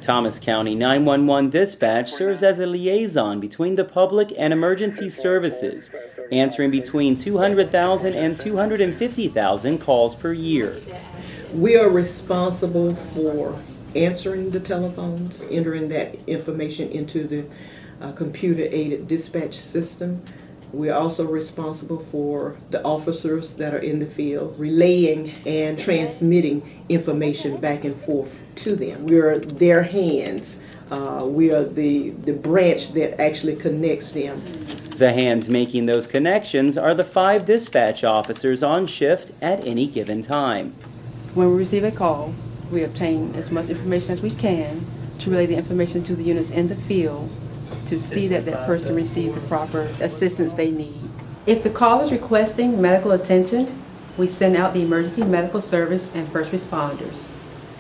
Thomas County 911 Dispatch serves as a liaison between the public and emergency services, answering between 200,000 and 250,000 calls per year. We are responsible for answering the telephones, entering that information into the computer-aided dispatch system. We are also responsible for the officers that are in the field, relaying and transmitting information back and forth to them. We are their hands. We are the branch that actually connects them. The hands making those connections are the 5 dispatch officers on shift at any given time. When we receive a call, we obtain as much information as we can to relay the information to the units in the field to see that that person receives the proper assistance they need. If the call is requesting medical attention, we send out the emergency medical service and first responders.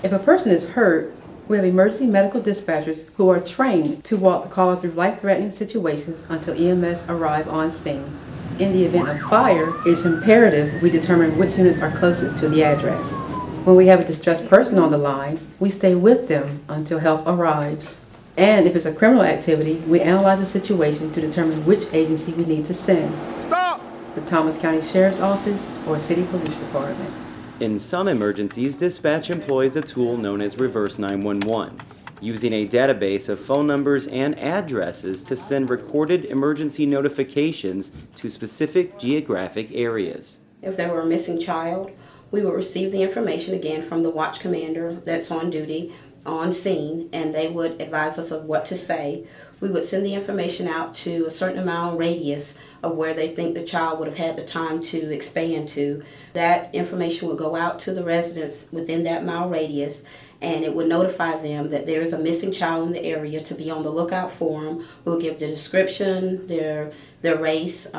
If a person is hurt, we have emergency medical dispatchers who are trained to walk the caller through life-threatening situations until EMS arrive on scene. In the event of fire, it's imperative we determine which units are closest to the address. When we have a distressed person on the line, we stay with them until help arrives. And if it's a criminal activity, we analyze the situation to determine which agency we need to send. Stop! The Thomas County Sheriff's Office or City Police Department. In some emergencies, dispatch employs a tool known as Reverse 911, using a database of phone numbers and addresses to send recorded emergency notifications to specific geographic areas. If there were a missing child, we would receive the information again from the watch commander that's on duty on scene, and they would advise us of what to say. We would send the information out to a certain mile radius of where they think the child would have had the time to expand to. That information would go out to the residents within that mile radius, and it would notify them that there is a missing child in the area to be on the lookout for them. We'll give the description, their race,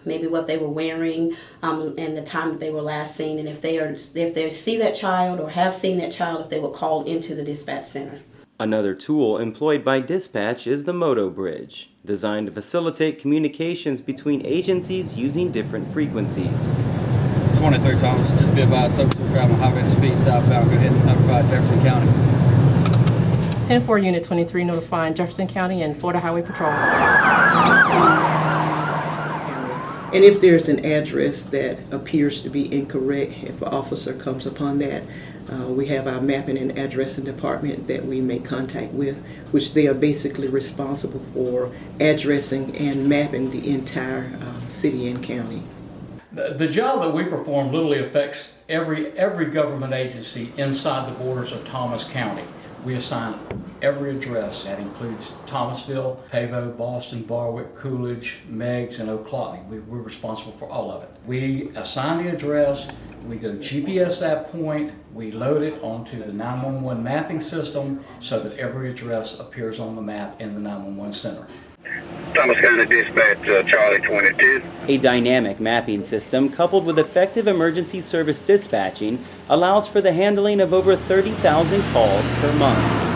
maybe what they were wearing, and the time that they were last seen, and if they see that child or have seen that child, if they will call into the dispatch center. Another tool employed by dispatch is the Moto Bridge, designed to facilitate communications between agencies using different frequencies. 23 Thomas, just be advised, substitute traveling high rate of speed southbound, go ahead and notify Jefferson County. 10-4 Unit 23 notifying Jefferson County and Florida Highway Patrol. And if there's an address that appears to be incorrect, if an officer comes upon that, we have our mapping and addressing department that we make contact with, which they are basically responsible for addressing and mapping the entire city and county. The job that we perform literally affects every government agency inside the borders of Thomas County. We assign every address. That includes Thomasville, Pavo, Boston, Barwick, Coolidge, Meigs, and Oclotney. We're responsible for all of it. We assign the address, we go GPS that point, we load it onto the 911 mapping system so that every address appears on the map in the 911 center. Thomas County Dispatch, Charlie 22. A dynamic mapping system coupled with effective emergency service dispatching allows for the handling of over 30,000 calls per month.